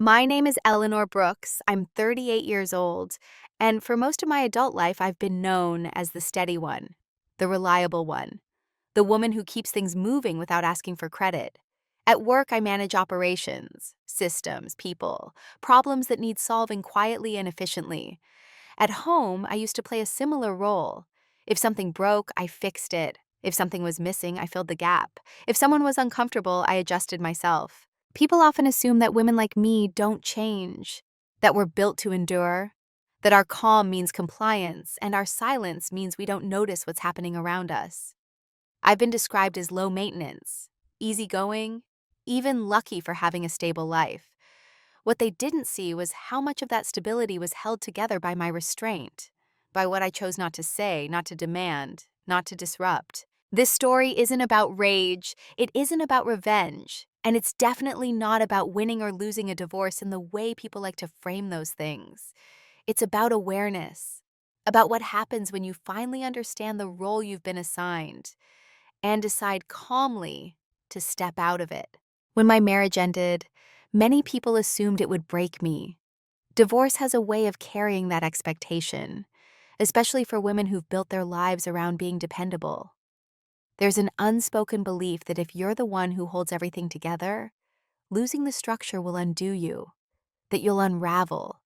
My name is Eleanor Brooks. I'm 38 years old, and for most of my adult life, I've been known as the steady one, the reliable one, the woman who keeps things moving without asking for credit. At work, I manage operations, systems, people, problems that need solving quietly and efficiently. At home, I used to play a similar role. If something broke, I fixed it. If something was missing, I filled the gap. If someone was uncomfortable, I adjusted myself. People often assume that women like me don't change, that we're built to endure, that our calm means compliance and our silence means we don't notice what's happening around us. I've been described as low maintenance, easygoing, even lucky for having a stable life. What they didn't see was how much of that stability was held together by my restraint, by what I chose not to say, not to demand, not to disrupt. This story isn't about rage, it isn't about revenge, and it's definitely not about winning or losing a divorce in the way people like to frame those things. It's about awareness, about what happens when you finally understand the role you've been assigned and decide calmly to step out of it. When my marriage ended, many people assumed it would break me. Divorce has a way of carrying that expectation, especially for women who've built their lives around being dependable. There's an unspoken belief that if you're the one who holds everything together, losing the structure will undo you, that you'll unravel,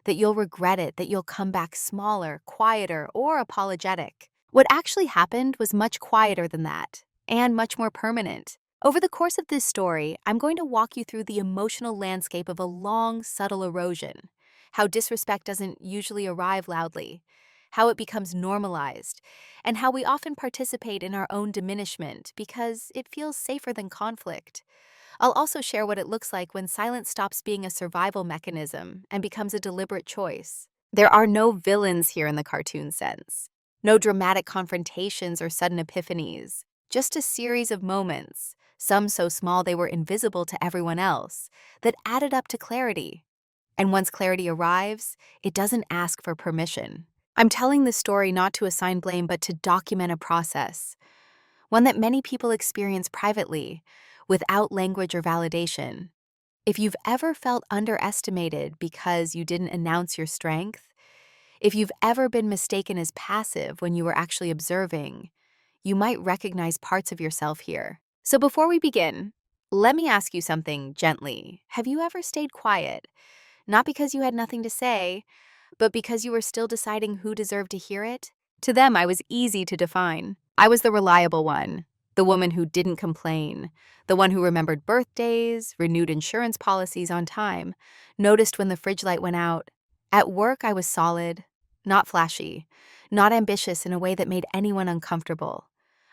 that you'll regret it, that you'll come back smaller, quieter, or apologetic. What actually happened was much quieter than that, and much more permanent. Over the course of this story, I'm going to walk you through the emotional landscape of a long, subtle erosion, how disrespect doesn't usually arrive loudly, how it becomes normalized, and how we often participate in our own diminishment because it feels safer than conflict. I'll also share what it looks like when silence stops being a survival mechanism and becomes a deliberate choice. There are no villains here in the cartoon sense, no dramatic confrontations or sudden epiphanies, just a series of moments, some so small they were invisible to everyone else, that added up to clarity. And once clarity arrives, it doesn't ask for permission. I'm telling this story not to assign blame but to document a process, one that many people experience privately, without language or validation. If you've ever felt underestimated because you didn't announce your strength, if you've ever been mistaken as passive when you were actually observing, you might recognize parts of yourself here. So before we begin, let me ask you something gently. Have you ever stayed quiet, not because you had nothing to say, but because you were still deciding who deserved to hear it? To them, I was easy to define. I was the reliable one, the woman who didn't complain, the one who remembered birthdays, renewed insurance policies on time, noticed when the fridge light went out. At work, I was solid, not flashy, not ambitious in a way that made anyone uncomfortable.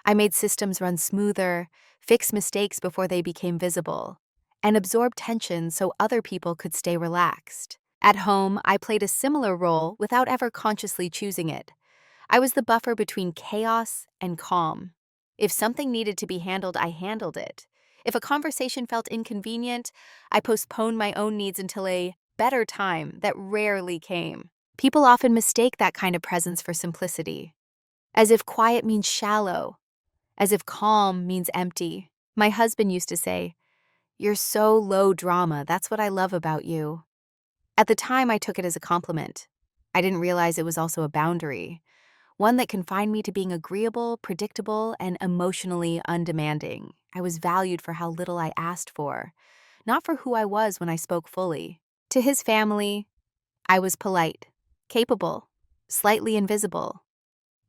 I made systems run smoother, fixed mistakes before they became visible, and absorbed tension so other people could stay relaxed. At home, I played a similar role without ever consciously choosing it. I was the buffer between chaos and calm. If something needed to be handled, I handled it. If a conversation felt inconvenient, I postponed my own needs until a better time that rarely came. People often mistake that kind of presence for simplicity, as if quiet means shallow, as if calm means empty. My husband used to say, "You're so low drama, that's what I love about you." At the time, I took it as a compliment. I didn't realize it was also a boundary, one that confined me to being agreeable, predictable, and emotionally undemanding. I was valued for how little I asked for, not for who I was when I spoke fully. To his family, I was polite, capable, slightly invisible.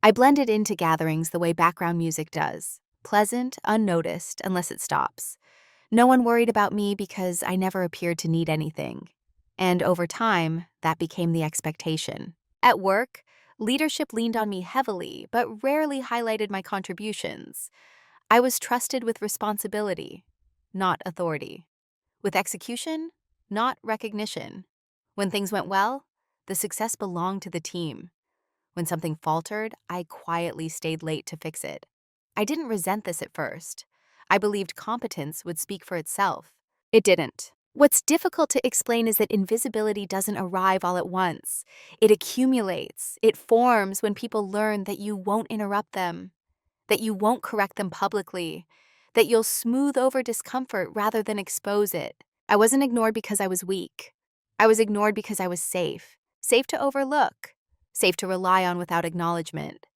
I blended into gatherings the way background music does, pleasant, unnoticed, unless it stops. No one worried about me because I never appeared to need anything. And over time, that became the expectation. At work, leadership leaned on me heavily, but rarely highlighted my contributions. I was trusted with responsibility, not authority. With execution, not recognition. When things went well, the success belonged to the team. When something faltered, I quietly stayed late to fix it. I didn't resent this at first. I believed competence would speak for itself. It didn't. What's difficult to explain is that invisibility doesn't arrive all at once. It accumulates. It forms when people learn that you won't interrupt them, that you won't correct them publicly, that you'll smooth over discomfort rather than expose it. I wasn't ignored because I was weak. I was ignored because I was safe. Safe to overlook. Safe to rely on without acknowledgement.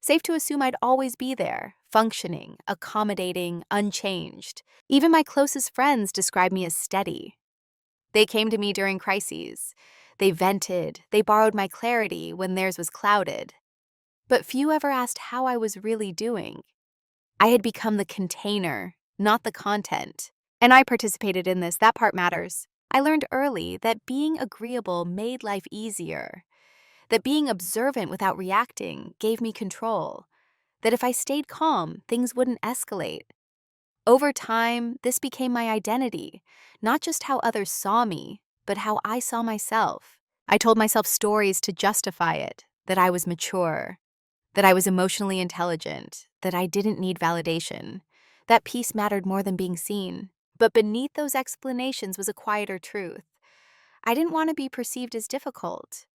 Safe to assume I'd always be there, functioning, accommodating, unchanged. Even my closest friends described me as steady. They came to me during crises. They vented, they borrowed my clarity when theirs was clouded. But few ever asked how I was really doing. I had become the container, not the content. And I participated in this, that part matters. I learned early that being agreeable made life easier, that being observant without reacting gave me control, that if I stayed calm, things wouldn't escalate. Over time, this became my identity, not just how others saw me, but how I saw myself. I told myself stories to justify it, that I was mature, that I was emotionally intelligent, that I didn't need validation, that peace mattered more than being seen. But beneath those explanations was a quieter truth. I didn't want to be perceived as difficult.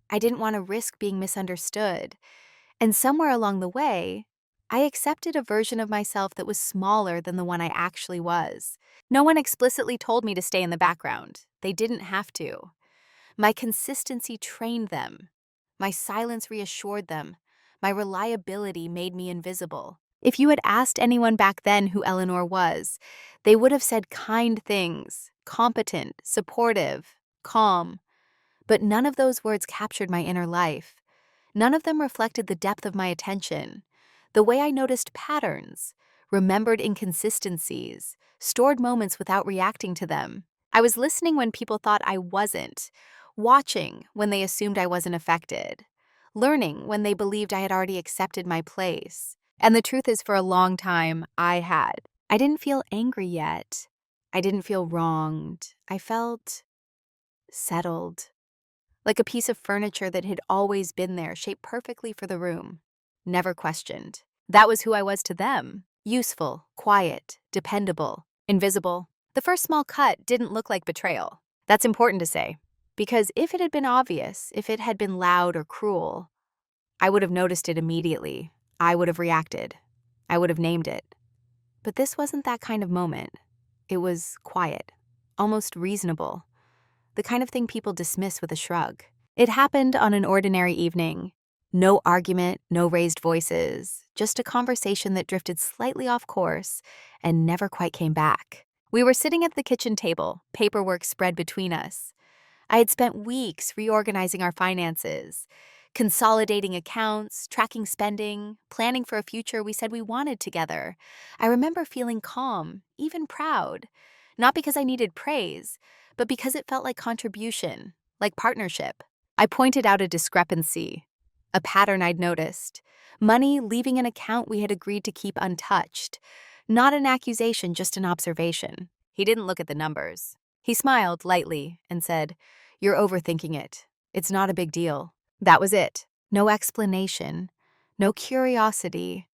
I didn't want to risk being misunderstood. And somewhere along the way, I accepted a version of myself that was smaller than the one I actually was. No one explicitly told me to stay in the background. They didn't have to. My consistency trained them. My silence reassured them. My reliability made me invisible. If you had asked anyone back then who Eleanor was, they would have said kind things, competent, supportive, calm. But none of those words captured my inner life. None of them reflected the depth of my attention, the way I noticed patterns, remembered inconsistencies, stored moments without reacting to them. I was listening when people thought I wasn't, watching when they assumed I wasn't affected, learning when they believed I had already accepted my place. And the truth is, for a long time, I had. I didn't feel angry yet. I didn't feel wronged. I felt settled. Like a piece of furniture that had always been there, shaped perfectly for the room. Never questioned. That was who I was to them. Useful, quiet, dependable, invisible. The first small cut didn't look like betrayal. That's important to say. Because if it had been obvious, if it had been loud or cruel, I would have noticed it immediately. I would have reacted. I would have named it. But this wasn't that kind of moment. It was quiet, almost reasonable. The kind of thing people dismiss with a shrug. It happened on an ordinary evening. No argument, no raised voices, just a conversation that drifted slightly off course and never quite came back. We were sitting at the kitchen table, paperwork spread between us. I had spent weeks reorganizing our finances, consolidating accounts, tracking spending, planning for a future we said we wanted together. I remember feeling calm, even proud, not because I needed praise, but because it felt like contribution, like partnership. I pointed out a discrepancy, a pattern I'd noticed. Money leaving an account we had agreed to keep untouched. Not an accusation, just an observation. He didn't look at the numbers. He smiled lightly and said, "You're overthinking it. It's not a big deal." That was it. No explanation, no curiosity,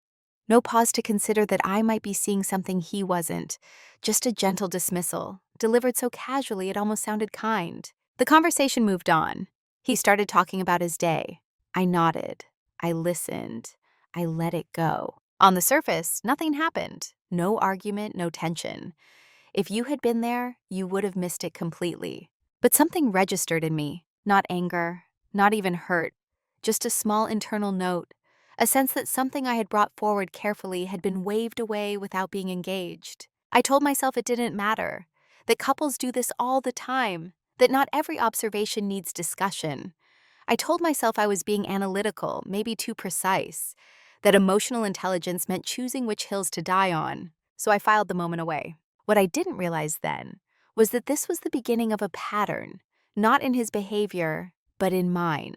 no pause to consider that I might be seeing something he wasn't. Just a gentle dismissal, delivered so casually it almost sounded kind. The conversation moved on. He started talking about his day. I nodded. I listened. I let it go. On the surface, nothing happened. No argument, no tension. If you had been there, you would have missed it completely. But something registered in me. Not anger, not even hurt. Just a small internal note. A sense that something I had brought forward carefully had been waved away without being engaged. I told myself it didn't matter, that couples do this all the time, that not every observation needs discussion. I told myself I was being analytical, maybe too precise, that emotional intelligence meant choosing which hills to die on, so I filed the moment away. What I didn't realize then was that this was the beginning of a pattern, not in his behavior, but in mine.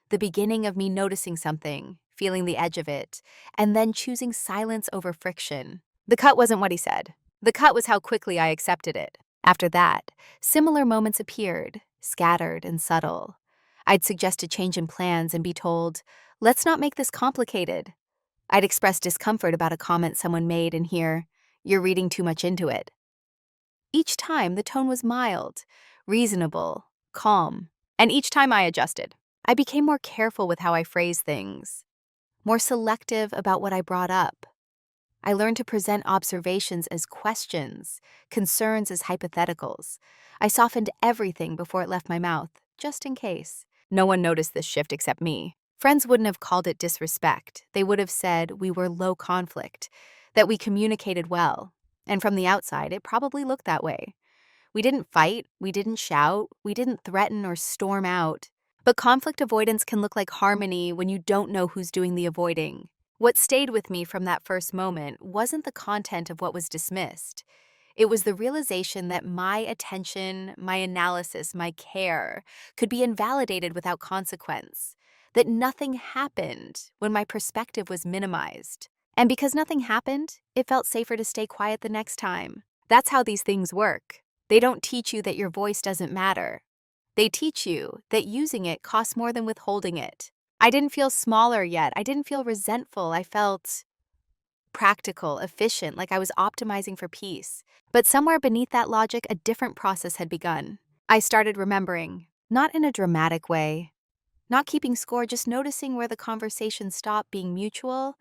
The beginning of me noticing something, feeling the edge of it, and then choosing silence over friction. The cut wasn't what he said. The cut was how quickly I accepted it. After that, similar moments appeared, scattered and subtle. I'd suggest a change in plans and be told, "Let's not make this complicated." I'd express discomfort about a comment someone made and hear, "You're reading too much into it." Each time, the tone was mild, reasonable, calm, and each time I adjusted. I became more careful with how I phrased things, more selective about what I brought up. I learned to present observations as questions, concerns as hypotheticals. I softened everything before it left my mouth, just in case. No one noticed this shift except me. Friends wouldn't have called it disrespect. They would have said we were low conflict, that we communicated well. And from the outside, it probably looked that way. We didn't fight, we didn't shout, we didn't threaten or storm out. But conflict avoidance can look like harmony when you don't know who's doing the avoiding. What stayed with me from that first moment wasn't the content of what was dismissed. It was the realization that my attention, my analysis, my care could be invalidated without consequence, that nothing happened when my perspective was minimized. And because nothing happened, it felt safer to stay quiet the next time. That's how these things work. They don't teach you that your voice doesn't matter. They teach you that using it costs more than withholding it. I didn't feel smaller yet. I didn't feel resentful. I felt practical, efficient, like I was optimizing for peace. But somewhere beneath that logic, a different process had begun. I started remembering, not in a dramatic way, not keeping score, just noticing where the conversation stopped being mutual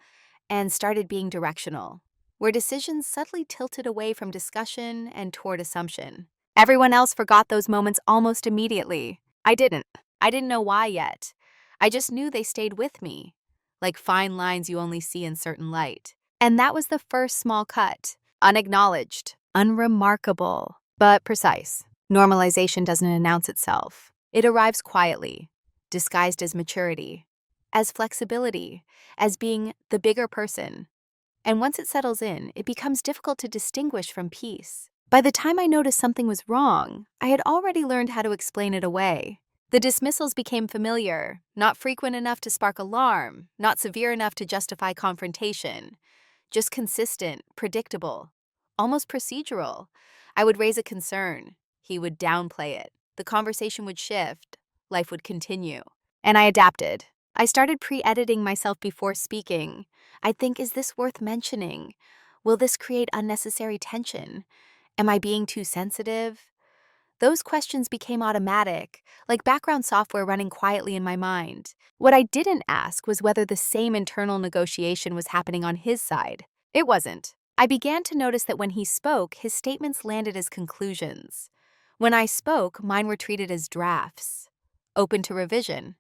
and started being directional, where decisions subtly tilted away from discussion and toward assumption. Everyone else forgot those moments almost immediately. I didn't. I didn't know why yet. I just knew they stayed with me, like fine lines you only see in certain light. And that was the first small cut. Unacknowledged, unremarkable, but precise. Normalization doesn't announce itself. It arrives quietly, disguised as maturity, as flexibility, as being the bigger person. And once it settles in, it becomes difficult to distinguish from peace. By the time I noticed something was wrong, I had already learned how to explain it away. The dismissals became familiar, not frequent enough to spark alarm, not severe enough to justify confrontation. Just consistent, predictable, almost procedural. I would raise a concern. He would downplay it. The conversation would shift. Life would continue. And I adapted. I started pre-editing myself before speaking. I'd think, is this worth mentioning? Will this create unnecessary tension? Am I being too sensitive? Those questions became automatic, like background software running quietly in my mind. What I didn't ask was whether the same internal negotiation was happening on his side. It wasn't. I began to notice that when he spoke, his statements landed as conclusions. When I spoke, mine were treated as drafts, open to revision,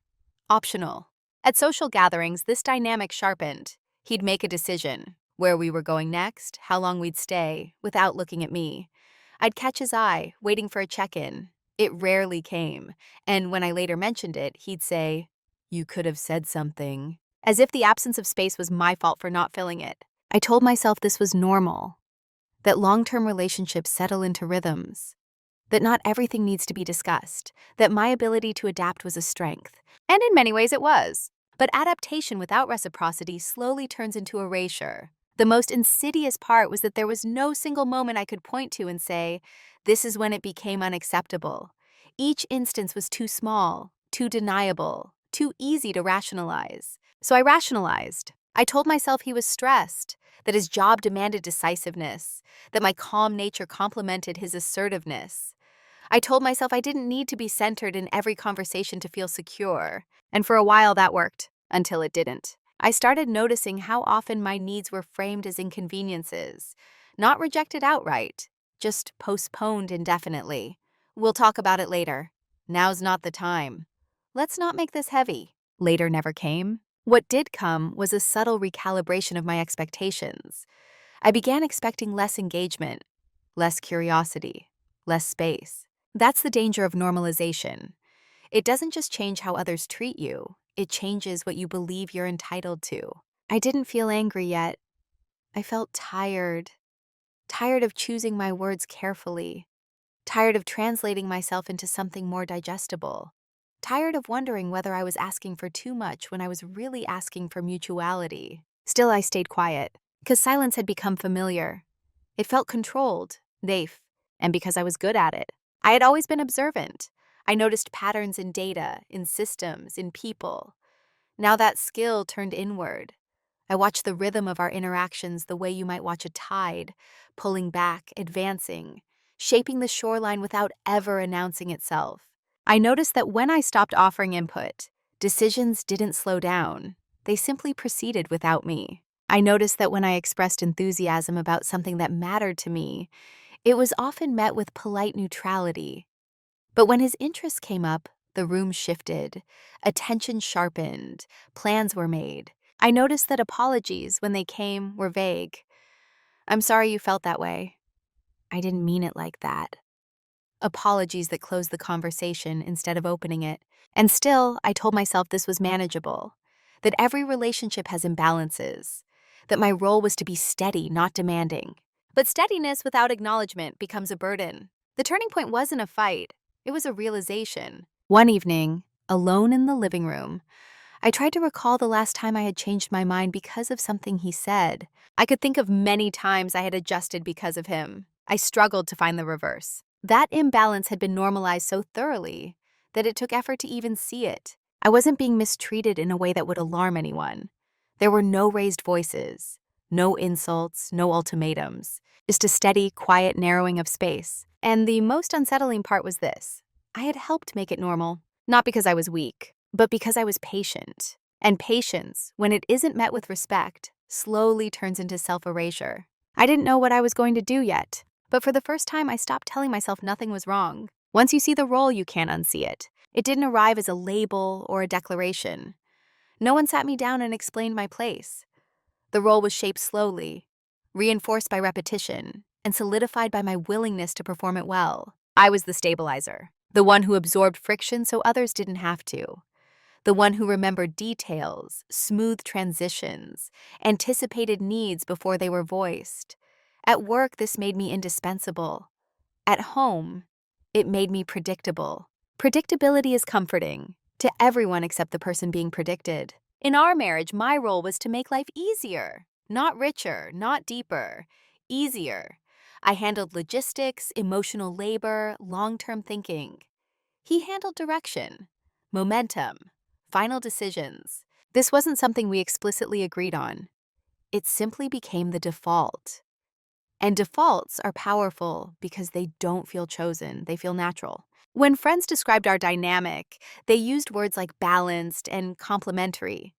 optional. At social gatherings, this dynamic sharpened. He'd make a decision, where we were going next, how long we'd stay, without looking at me. I'd catch his eye, waiting for a check-in. It rarely came, and when I later mentioned it, he'd say, "You could have said something," as if the absence of space was my fault for not filling it. I told myself this was normal, that long-term relationships settle into rhythms, that not everything needs to be discussed, that my ability to adapt was a strength. And in many ways it was. But adaptation without reciprocity slowly turns into erasure. The most insidious part was that there was no single moment I could point to and say, this is when it became unacceptable. Each instance was too small, too deniable, too easy to rationalize. So I rationalized. I told myself he was stressed, that his job demanded decisiveness, that my calm nature complemented his assertiveness. I told myself I didn't need to be centered in every conversation to feel secure. And for a while that worked, until it didn't. I started noticing how often my needs were framed as inconveniences, not rejected outright, just postponed indefinitely. We'll talk about it later. Now's not the time. Let's not make this heavy. Later never came. What did come was a subtle recalibration of my expectations. I began expecting less engagement, less curiosity, less space. That's the danger of normalization. It doesn't just change how others treat you, it changes what you believe you're entitled to. I didn't feel angry yet. I felt tired. Tired of choosing my words carefully. Tired of translating myself into something more digestible. Tired of wondering whether I was asking for too much when I was really asking for mutuality. Still, I stayed quiet, because silence had become familiar. It felt controlled, safe, and because I was good at it. I had always been observant. I noticed patterns in data, in systems, in people. Now that skill turned inward. I watched the rhythm of our interactions the way you might watch a tide, pulling back, advancing, shaping the shoreline without ever announcing itself. I noticed that when I stopped offering input, decisions didn't slow down. They simply proceeded without me. I noticed that when I expressed enthusiasm about something that mattered to me, it was often met with polite neutrality. But when his interests came up, the room shifted, attention sharpened, plans were made. I noticed that apologies, when they came, were vague. "I'm sorry you felt that way. I didn't mean it like that." Apologies that closed the conversation instead of opening it. And still, I told myself this was manageable, that every relationship has imbalances, that my role was to be steady, not demanding. But steadiness without acknowledgement becomes a burden. The turning point wasn't a fight, it was a realization. One evening, alone in the living room, I tried to recall the last time I had changed my mind because of something he said. I could think of many times I had adjusted because of him. I struggled to find the reverse. That imbalance had been normalized so thoroughly that it took effort to even see it. I wasn't being mistreated in a way that would alarm anyone. There were no raised voices, no insults, no ultimatums, just a steady, quiet narrowing of space. And the most unsettling part was this: I had helped make it normal, not because I was weak, but because I was patient. And patience, when it isn't met with respect, slowly turns into self-erasure. I didn't know what I was going to do yet, but for the first time I stopped telling myself nothing was wrong. Once you see the role, you can't unsee it. It didn't arrive as a label or a declaration. No one sat me down and explained my place. The role was shaped slowly, reinforced by repetition, and solidified by my willingness to perform it well. I was the stabilizer, the one who absorbed friction so others didn't have to. The one who remembered details, smoothed transitions, anticipated needs before they were voiced. At work, this made me indispensable. At home, it made me predictable. Predictability is comforting to everyone except the person being predicted. In our marriage, my role was to make life easier, not richer, not deeper, easier. I handled logistics, emotional labor, long-term thinking. He handled direction, momentum, final decisions. This wasn't something we explicitly agreed on. It simply became the default. And defaults are powerful because they don't feel chosen, they feel natural. When friends described our dynamic, they used words like balanced and complementary.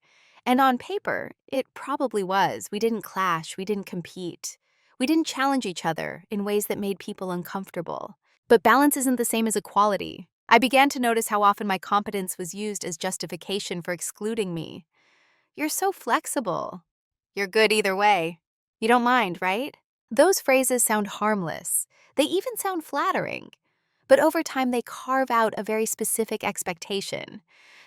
And on paper, it probably was. We didn't clash, we didn't compete. We didn't challenge each other in ways that made people uncomfortable. But balance isn't the same as equality. I began to notice how often my competence was used as justification for excluding me. "You're so flexible. You're good either way. You don't mind, right?" Those phrases sound harmless. They even sound flattering. But over time, they carve out a very specific expectation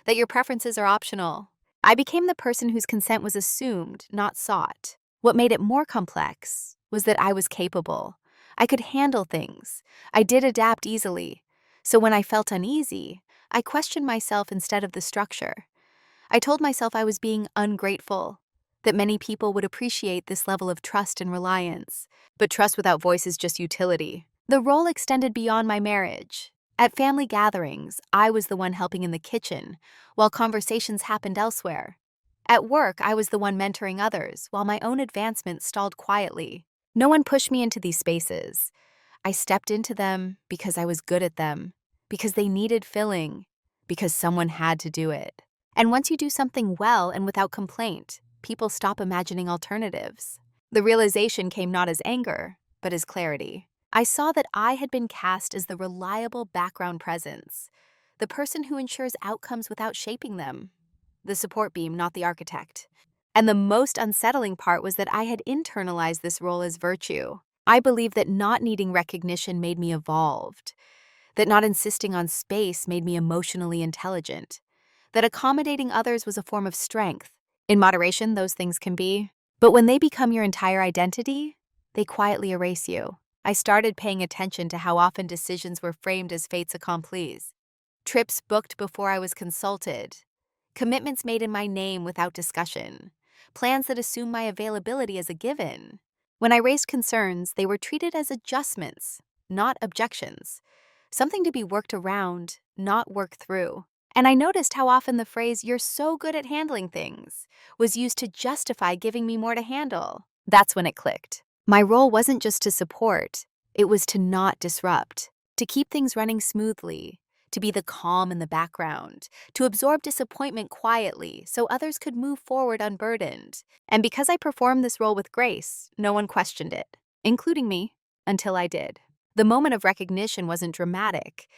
that your preferences are optional. I became the person whose consent was assumed, not sought. What made it more complex was that I was capable. I could handle things. I did adapt easily. So when I felt uneasy, I questioned myself instead of the structure. I told myself I was being ungrateful, that many people would appreciate this level of trust and reliance. But trust without voice is just utility. The role extended beyond my marriage. At family gatherings, I was the one helping in the kitchen, while conversations happened elsewhere. At work, I was the one mentoring others, while my own advancement stalled quietly. No one pushed me into these spaces. I stepped into them because I was good at them, because they needed filling, because someone had to do it. And once you do something well and without complaint, people stop imagining alternatives. The realization came not as anger, but as clarity. I saw that I had been cast as the reliable background presence, the person who ensures outcomes without shaping them, the support beam, not the architect. And the most unsettling part was that I had internalized this role as virtue. I believed that not needing recognition made me evolved, that not insisting on space made me emotionally intelligent, that accommodating others was a form of strength. In moderation, those things can be. But when they become your entire identity, they quietly erase you. I started paying attention to how often decisions were framed as fates accomplis. Trips booked before I was consulted. Commitments made in my name without discussion. Plans that assumed my availability as a given. When I raised concerns, they were treated as adjustments, not objections. Something to be worked around, not worked through. And I noticed how often the phrase, "you're so good at handling things," was used to justify giving me more to handle. That's when it clicked. My role wasn't just to support, it was to not disrupt, to keep things running smoothly, to be the calm in the background, to absorb disappointment quietly so others could move forward unburdened. And because I performed this role with grace, no one questioned it, including me, until I did. The moment of recognition wasn't dramatic.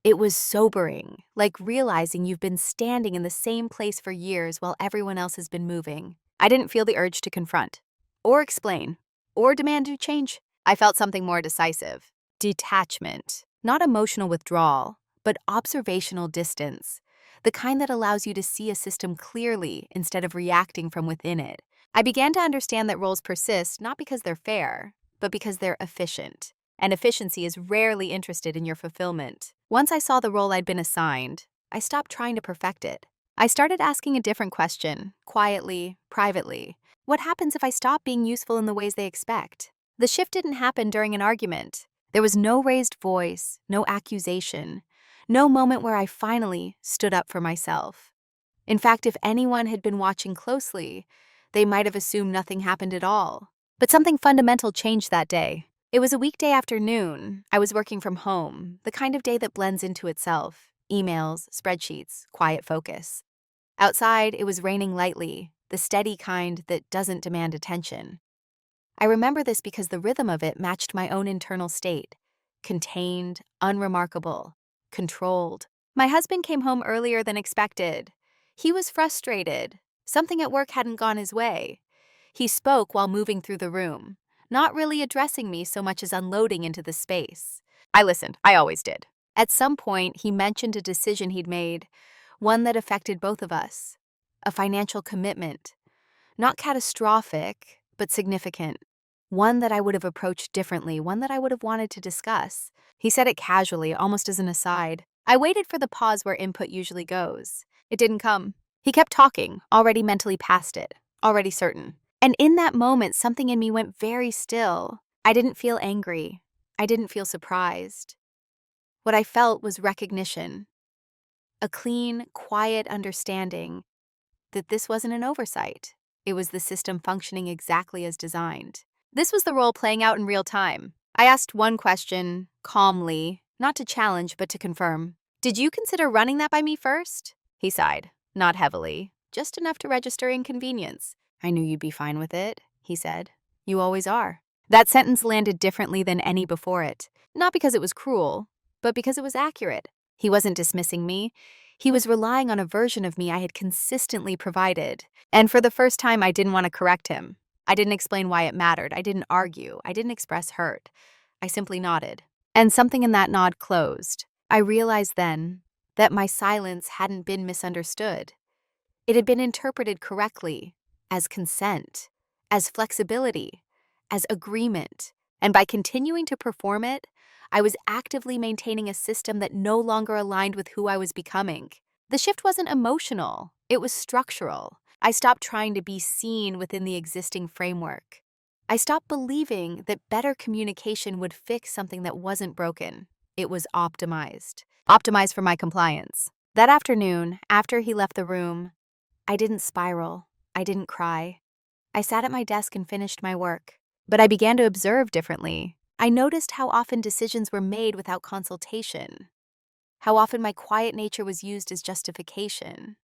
It was sobering, like realizing you've been standing in the same place for years while everyone else has been moving. I didn't feel the urge to confront, or explain, or demand to change. I felt something more decisive. Detachment. Not emotional withdrawal, but observational distance. The kind that allows you to see a system clearly instead of reacting from within it. I began to understand that roles persist not because they're fair, but because they're efficient. And efficiency is rarely interested in your fulfillment. Once I saw the role I'd been assigned, I stopped trying to perfect it. I started asking a different question, quietly, privately. What happens if I stop being useful in the ways they expect? The shift didn't happen during an argument. There was no raised voice, no accusation, no moment where I finally stood up for myself. In fact, if anyone had been watching closely, they might have assumed nothing happened at all. But something fundamental changed that day. It was a weekday afternoon. I was working from home, the kind of day that blends into itself. Emails, spreadsheets, quiet focus. Outside, it was raining lightly, the steady kind that doesn't demand attention. I remember this because the rhythm of it matched my own internal state. Contained, unremarkable, controlled. My husband came home earlier than expected. He was frustrated. Something at work hadn't gone his way. He spoke while moving through the room, not really addressing me so much as unloading into the space. I listened. I always did. At some point, he mentioned a decision he'd made, one that affected both of us. A financial commitment. Not catastrophic, but significant. One that I would have approached differently, one that I would have wanted to discuss. He said it casually, almost as an aside. I waited for the pause where input usually goes. It didn't come. He kept talking, already mentally past it, already certain. And in that moment, something in me went very still. I didn't feel angry. I didn't feel surprised. What I felt was recognition. A clean, quiet understanding that this wasn't an oversight. It was the system functioning exactly as designed. This was the role playing out in real time. I asked one question, calmly, not to challenge, but to confirm. Did you consider running that by me first? He sighed, not heavily, just enough to register inconvenience. I knew you'd be fine with it, he said. You always are. That sentence landed differently than any before it. Not because it was cruel, but because it was accurate. He wasn't dismissing me. He was relying on a version of me I had consistently provided. And for the first time, I didn't want to correct him. I didn't explain why it mattered. I didn't argue. I didn't express hurt. I simply nodded. And something in that nod closed. I realized then that my silence hadn't been misunderstood. It had been interpreted correctly, as consent, as flexibility, as agreement. And by continuing to perform it, I was actively maintaining a system that no longer aligned with who I was becoming. The shift wasn't emotional. It was structural. I stopped trying to be seen within the existing framework. I stopped believing that better communication would fix something that wasn't broken. It was optimized. Optimized for my compliance. That afternoon, after he left the room, I didn't spiral. I didn't cry. I sat at my desk and finished my work. But I began to observe differently. I noticed how often decisions were made without consultation. How often my quiet nature was used as justification.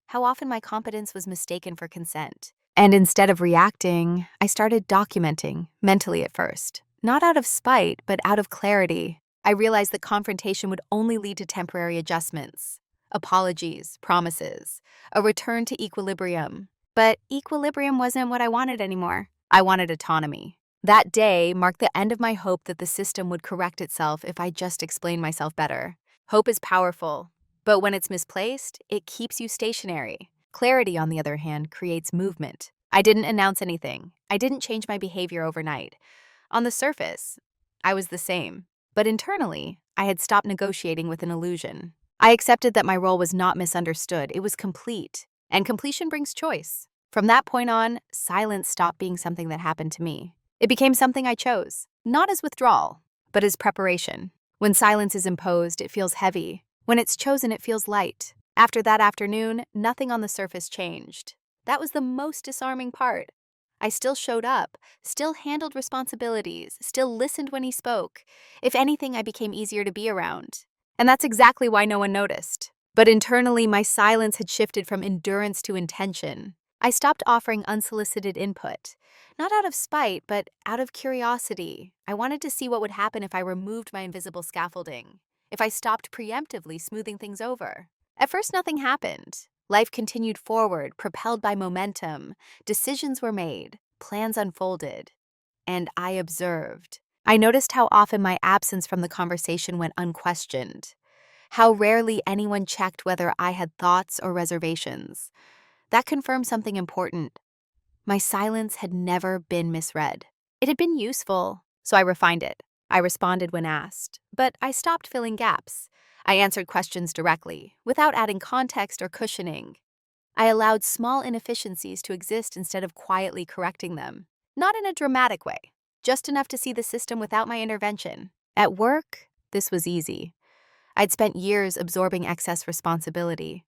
How often my competence was mistaken for consent. And instead of reacting, I started documenting, mentally at first. Not out of spite, but out of clarity. I realized that confrontation would only lead to temporary adjustments. Apologies, promises, a return to equilibrium. But equilibrium wasn't what I wanted anymore. I wanted autonomy. That day marked the end of my hope that the system would correct itself if I just explained myself better. Hope is powerful, but when it's misplaced, it keeps you stationary. Clarity, on the other hand, creates movement. I didn't announce anything. I didn't change my behavior overnight. On the surface, I was the same. But internally, I had stopped negotiating with an illusion. I accepted that my role was not misunderstood. It was complete. And completion brings choice. From that point on, silence stopped being something that happened to me. It became something I chose, not as withdrawal, but as preparation. When silence is imposed, it feels heavy. When it's chosen, it feels light. After that afternoon, nothing on the surface changed. That was the most disarming part. I still showed up, still handled responsibilities, still listened when he spoke. If anything, I became easier to be around. And that's exactly why no one noticed. But internally, my silence had shifted from endurance to intention. I stopped offering unsolicited input. Not out of spite, but out of curiosity. I wanted to see what would happen if I removed my invisible scaffolding, if I stopped preemptively smoothing things over. At first, nothing happened. Life continued forward, propelled by momentum. Decisions were made, plans unfolded, and I observed. I noticed how often my absence from the conversation went unquestioned, how rarely anyone checked whether I had thoughts or reservations. That confirmed something important. My silence had never been misread. It had been useful, so I refined it. I responded when asked, but I stopped filling gaps. I answered questions directly, without adding context or cushioning. I allowed small inefficiencies to exist instead of quietly correcting them. Not in a dramatic way, just enough to see the system without my intervention. At work, this was easy. I'd spent years absorbing excess responsibility.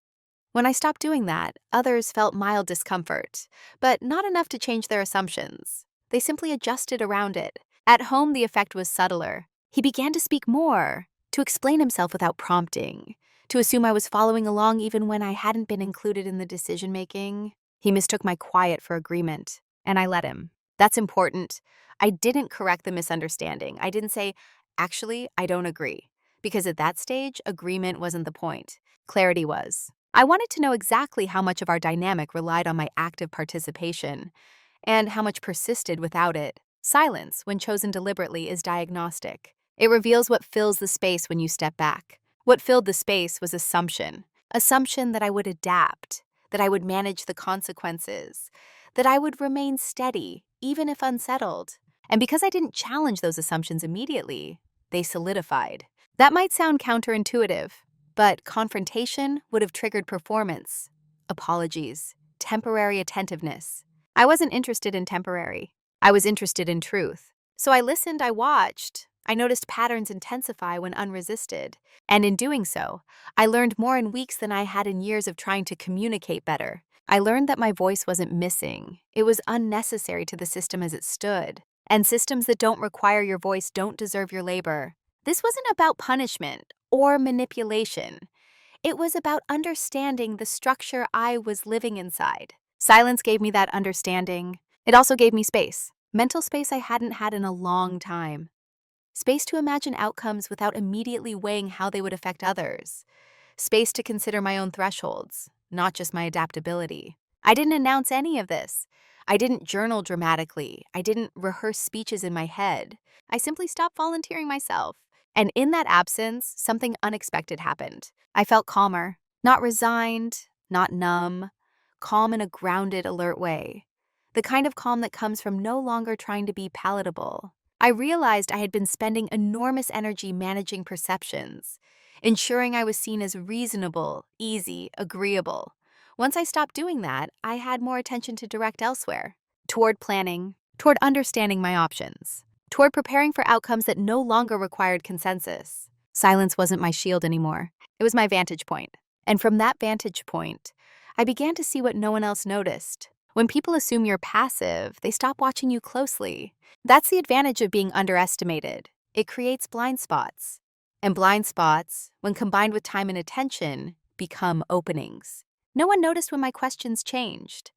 When I stopped doing that, others felt mild discomfort, but not enough to change their assumptions. They simply adjusted around it. At home, the effect was subtler. He began to speak more, to explain himself without prompting, to assume I was following along even when I hadn't been included in the decision-making. He mistook my quiet for agreement, and I let him. That's important. I didn't correct the misunderstanding. I didn't say, actually, I don't agree, because at that stage, agreement wasn't the point. Clarity was. I wanted to know exactly how much of our dynamic relied on my active participation and how much persisted without it. Silence, when chosen deliberately, is diagnostic. It reveals what fills the space when you step back. What filled the space was assumption. Assumption that I would adapt, that I would manage the consequences, that I would remain steady, even if unsettled. And because I didn't challenge those assumptions immediately, they solidified. That might sound counterintuitive, but confrontation would have triggered performance, apologies, temporary attentiveness. I wasn't interested in temporary. I was interested in truth. So I listened, I watched. I noticed patterns intensify when unresisted. And in doing so, I learned more in weeks than I had in years of trying to communicate better. I learned that my voice wasn't missing. It was unnecessary to the system as it stood. And systems that don't require your voice don't deserve your labor. This wasn't about punishment or manipulation. It was about understanding the structure I was living inside. Silence gave me that understanding. It also gave me space. Mental space I hadn't had in a long time. Space to imagine outcomes without immediately weighing how they would affect others. Space to consider my own thresholds, not just my adaptability. I didn't announce any of this. I didn't journal dramatically. I didn't rehearse speeches in my head. I simply stopped volunteering myself. And in that absence, something unexpected happened. I felt calmer, not resigned, not numb, calm in a grounded, alert way. The kind of calm that comes from no longer trying to be palatable. I realized I had been spending enormous energy managing perceptions, ensuring I was seen as reasonable, easy, agreeable. Once I stopped doing that, I had more attention to direct elsewhere, toward planning, toward understanding my options, toward preparing for outcomes that no longer required consensus. Silence wasn't my shield anymore. It was my vantage point. And from that vantage point, I began to see what no one else noticed. When people assume you're passive, they stop watching you closely. That's the advantage of being underestimated. It creates blind spots. And blind spots, when combined with time and attention, become openings. No one noticed when my questions changed.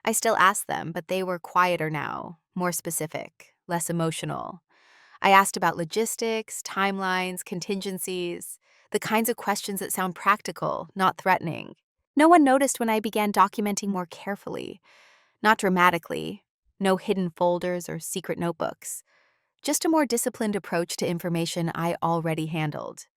I still asked them, but they were quieter now, more specific, less emotional. I asked about logistics, timelines, contingencies, the kinds of questions that sound practical, not threatening. No one noticed when I began documenting more carefully, not dramatically, no hidden folders or secret notebooks, just a more disciplined approach to information I already handled.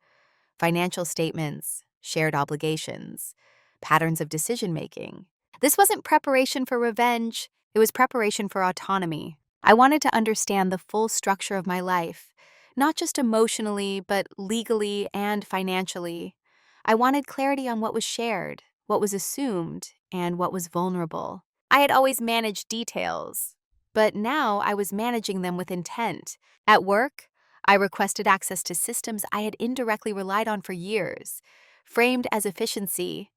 Financial statements, shared obligations, patterns of decision-making. This wasn't preparation for revenge, it was preparation for autonomy. I wanted to understand the full structure of my life, not just emotionally, but legally and financially. I wanted clarity on what was shared, what was assumed, and what was vulnerable. I had always managed details, but now I was managing them with intent. At work, I requested access to systems I had indirectly relied on for years, framed as efficiency,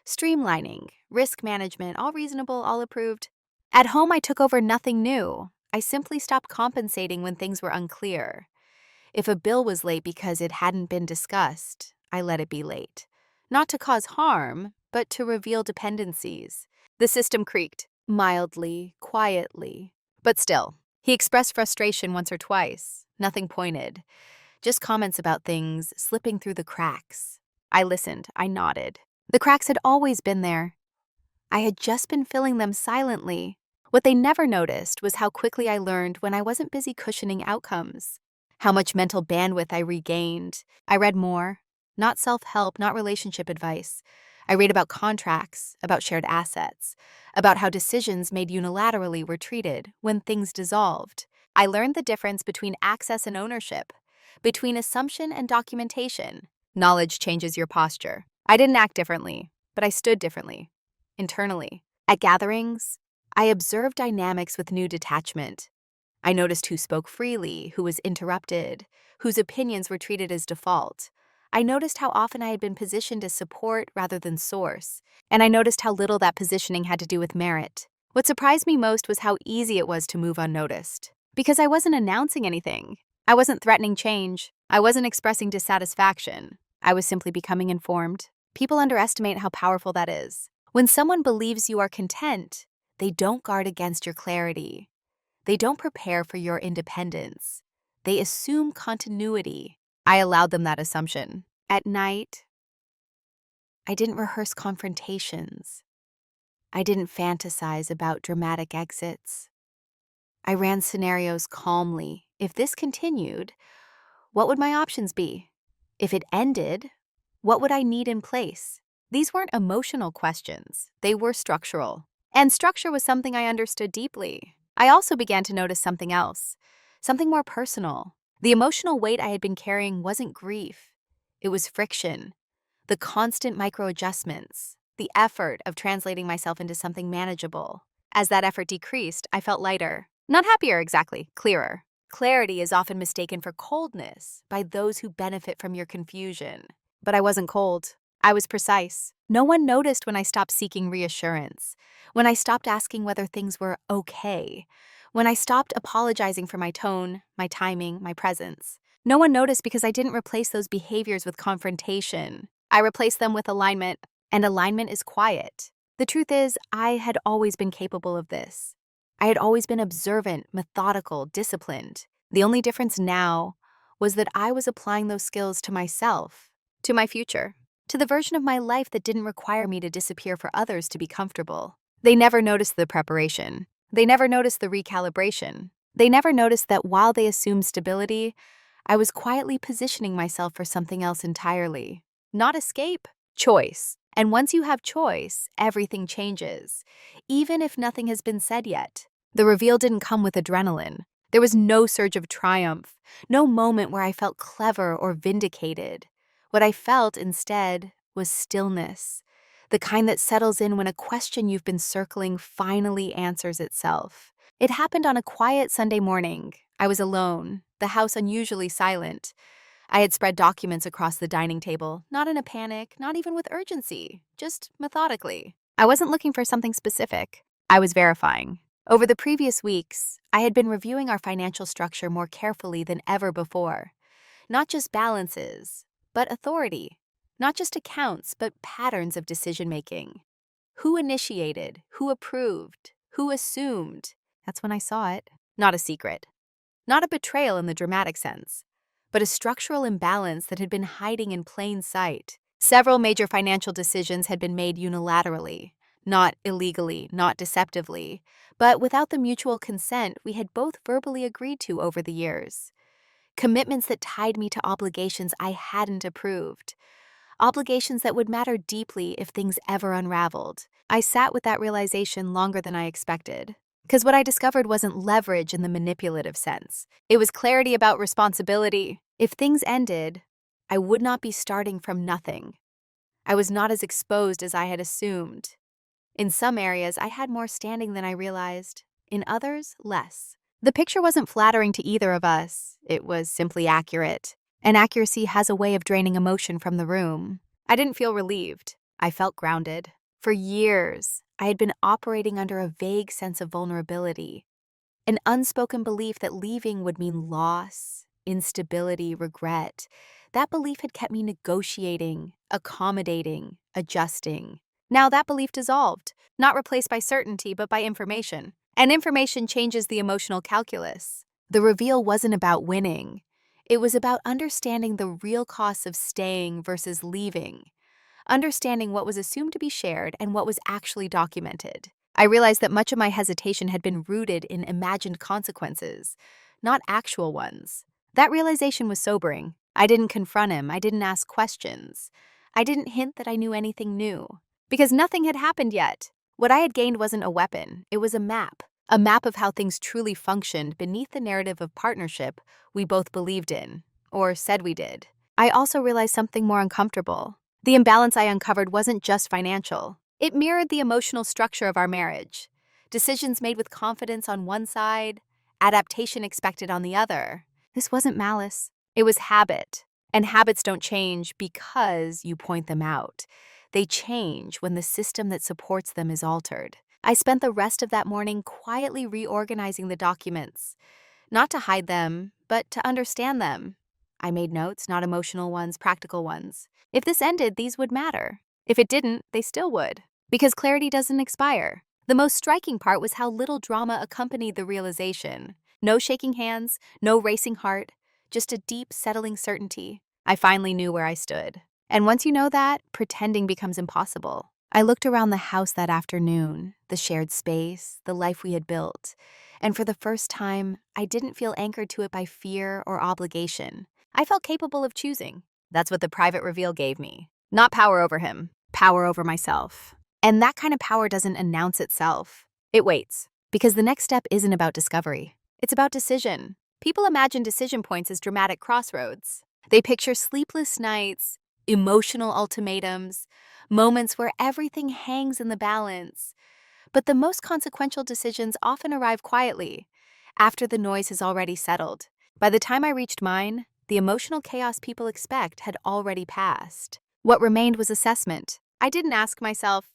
streamlining, risk management, all reasonable, all approved. At home, I took over nothing new. I simply stopped compensating when things were unclear. If a bill was late because it hadn't been discussed, I let it be late. Not to cause harm, but to reveal dependencies. The system creaked, mildly, quietly. But still, he expressed frustration once or twice. Nothing pointed. Just comments about things slipping through the cracks. I listened, I nodded. The cracks had always been there. I had just been filling them silently. What they never noticed was how quickly I learned when I wasn't busy cushioning outcomes. How much mental bandwidth I regained. I read more. Not self-help, not relationship advice. I read about contracts, about shared assets, about how decisions made unilaterally were treated when things dissolved. I learned the difference between access and ownership, between assumption and documentation. Knowledge changes your posture. I didn't act differently, but I stood differently. Internally. At gatherings, I observed dynamics with new detachment. I noticed who spoke freely, who was interrupted, whose opinions were treated as default. I noticed how often I had been positioned as support rather than source, and I noticed how little that positioning had to do with merit. What surprised me most was how easy it was to move unnoticed. Because I wasn't announcing anything. I wasn't threatening change. I wasn't expressing dissatisfaction. I was simply becoming informed. People underestimate how powerful that is. When someone believes you are content, they don't guard against your clarity. They don't prepare for your independence. They assume continuity. I allowed them that assumption. At night, I didn't rehearse confrontations. I didn't fantasize about dramatic exits. I ran scenarios calmly. If this continued, what would my options be? If it ended, what would I need in place? These weren't emotional questions. They were structural. And structure was something I understood deeply. I also began to notice something else, something more personal. The emotional weight I had been carrying wasn't grief. It was friction, the constant microadjustments, the effort of translating myself into something manageable. As that effort decreased, I felt lighter. Not happier exactly, clearer. Clarity is often mistaken for coldness by those who benefit from your confusion. But I wasn't cold. I was precise. No one noticed when I stopped seeking reassurance, when I stopped asking whether things were okay, when I stopped apologizing for my tone, my timing, my presence. No one noticed because I didn't replace those behaviors with confrontation. I replaced them with alignment, and alignment is quiet. The truth is, I had always been capable of this. I had always been observant, methodical, disciplined. The only difference now was that I was applying those skills to myself, to my future, to the version of my life that didn't require me to disappear for others to be comfortable. They never noticed the preparation. They never noticed the recalibration. They never noticed that while they assumed stability, I was quietly positioning myself for something else entirely. Not escape, choice. And once you have choice, everything changes, even if nothing has been said yet. The reveal didn't come with adrenaline. There was no surge of triumph, no moment where I felt clever or vindicated. What I felt instead was stillness, the kind that settles in when a question you've been circling finally answers itself. It happened on a quiet Sunday morning. I was alone, the house unusually silent. I had spread documents across the dining table, not in a panic, not even with urgency, just methodically. I wasn't looking for something specific. I was verifying. Over the previous weeks, I had been reviewing our financial structure more carefully than ever before. Not just balances, but authority. Not just accounts, but patterns of decision-making. Who initiated? Who approved? Who assumed? That's when I saw it. Not a secret. Not a betrayal in the dramatic sense, but a structural imbalance that had been hiding in plain sight. Several major financial decisions had been made unilaterally, not illegally, not deceptively, but without the mutual consent we had both verbally agreed to over the years. Commitments that tied me to obligations I hadn't approved. Obligations that would matter deeply if things ever unraveled. I sat with that realization longer than I expected. Because what I discovered wasn't leverage in the manipulative sense. It was clarity about responsibility. If things ended, I would not be starting from nothing. I was not as exposed as I had assumed. In some areas, I had more standing than I realized. In others, less. The picture wasn't flattering to either of us. It was simply accurate. And accuracy has a way of draining emotion from the room. I didn't feel relieved. I felt grounded. For years, I had been operating under a vague sense of vulnerability, an unspoken belief that leaving would mean loss, instability, regret. That belief had kept me negotiating, accommodating, adjusting. Now that belief dissolved, not replaced by certainty, but by information. And information changes the emotional calculus. The reveal wasn't about winning. It was about understanding the real costs of staying versus leaving, understanding what was assumed to be shared and what was actually documented. I realized that much of my hesitation had been rooted in imagined consequences, not actual ones. That realization was sobering. I didn't confront him. I didn't ask questions. I didn't hint that I knew anything new. Because nothing had happened yet. What I had gained wasn't a weapon. It was a map of how things truly functioned beneath the narrative of partnership we both believed in, or said we did. I also realized something more uncomfortable. The imbalance I uncovered wasn't just financial. It mirrored the emotional structure of our marriage. Decisions made with confidence on one side, adaptation expected on the other. This wasn't malice. It was habit. And habits don't change because you point them out. They change when the system that supports them is altered. I spent the rest of that morning quietly reorganizing the documents, not to hide them, but to understand them. I made notes, not emotional ones, practical ones. If this ended, these would matter. If it didn't, they still would. Because clarity doesn't expire. The most striking part was how little drama accompanied the realization. No shaking hands, no racing heart, just a deep, settling certainty. I finally knew where I stood. And once you know that, pretending becomes impossible. I looked around the house that afternoon, the shared space, the life we had built. And for the first time, I didn't feel anchored to it by fear or obligation. I felt capable of choosing. That's what the private reveal gave me. Not power over him, power over myself. And that kind of power doesn't announce itself. It waits. Because the next step isn't about discovery. It's about decision. People imagine decision points as dramatic crossroads. They picture sleepless nights, emotional ultimatums, moments where everything hangs in the balance. But the most consequential decisions often arrive quietly, after the noise has already settled. By the time I reached mine, the emotional chaos people expect had already passed. What remained was assessment. I didn't ask myself,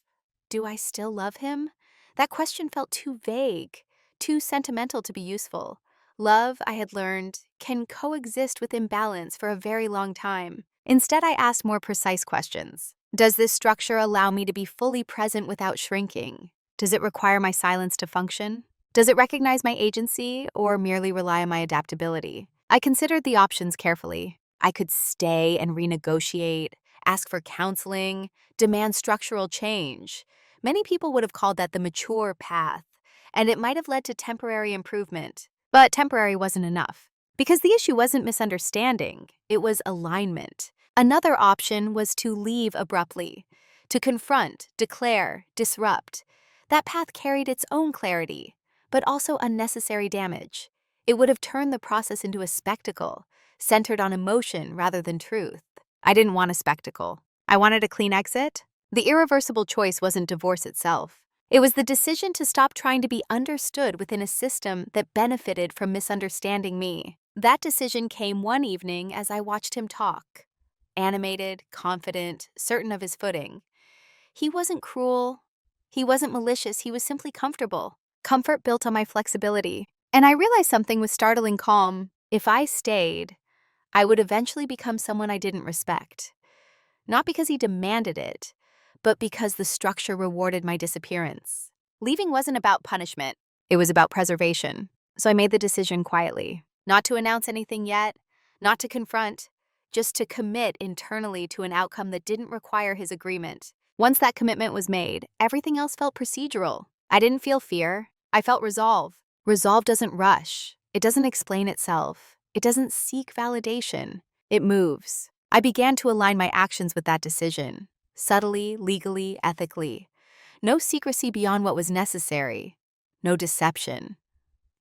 do I still love him? That question felt too vague, too sentimental to be useful. Love, I had learned, can coexist with imbalance for a very long time. Instead, I asked more precise questions. Does this structure allow me to be fully present without shrinking? Does it require my silence to function? Does it recognize my agency or merely rely on my adaptability? I considered the options carefully. I could stay and renegotiate, ask for counseling, demand structural change. Many people would have called that the mature path, and it might have led to temporary improvement. But temporary wasn't enough. Because the issue wasn't misunderstanding, it was alignment. Another option was to leave abruptly, to confront, declare, disrupt. That path carried its own clarity, but also unnecessary damage. It would have turned the process into a spectacle, centered on emotion rather than truth. I didn't want a spectacle. I wanted a clean exit. The irreversible choice wasn't divorce itself. It was the decision to stop trying to be understood within a system that benefited from misunderstanding me. That decision came one evening as I watched him talk. Animated, confident, certain of his footing. He wasn't cruel. He wasn't malicious. He was simply comfortable. Comfort built on my flexibility. And I realized something with startling calm. If I stayed, I would eventually become someone I didn't respect. Not because he demanded it, but because the structure rewarded my disappearance. Leaving wasn't about punishment. It was about preservation. So I made the decision quietly. Not to announce anything yet, not to confront, just to commit internally to an outcome that didn't require his agreement. Once that commitment was made, everything else felt procedural. I didn't feel fear. I felt resolve. Resolve doesn't rush. It doesn't explain itself. It doesn't seek validation. It moves. I began to align my actions with that decision. Subtly, legally, ethically. No secrecy beyond what was necessary. No deception.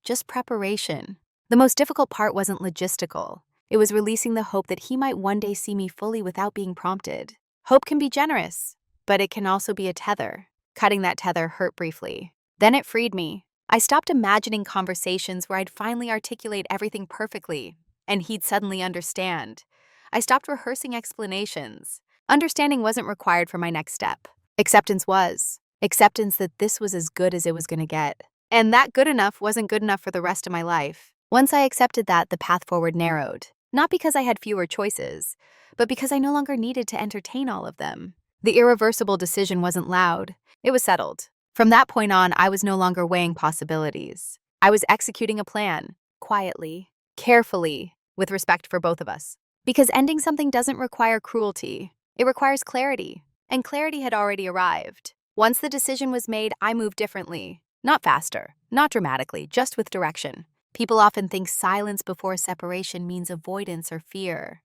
Just preparation. The most difficult part wasn't logistical. It was releasing the hope that he might one day see me fully without being prompted. Hope can be generous, but it can also be a tether. Cutting that tether hurt briefly. Then it freed me. I stopped imagining conversations where I'd finally articulate everything perfectly, and he'd suddenly understand. I stopped rehearsing explanations. Understanding wasn't required for my next step. Acceptance was. Acceptance that this was as good as it was going to get. And that good enough wasn't good enough for the rest of my life. Once I accepted that, the path forward narrowed. Not because I had fewer choices, but because I no longer needed to entertain all of them. The irreversible decision wasn't loud, it was settled. From that point on, I was no longer weighing possibilities. I was executing a plan, quietly, carefully, with respect for both of us. Because ending something doesn't require cruelty, it requires clarity. And clarity had already arrived. Once the decision was made, I moved differently. Not faster, not dramatically, just with direction. People often think silence before separation means avoidance or fear.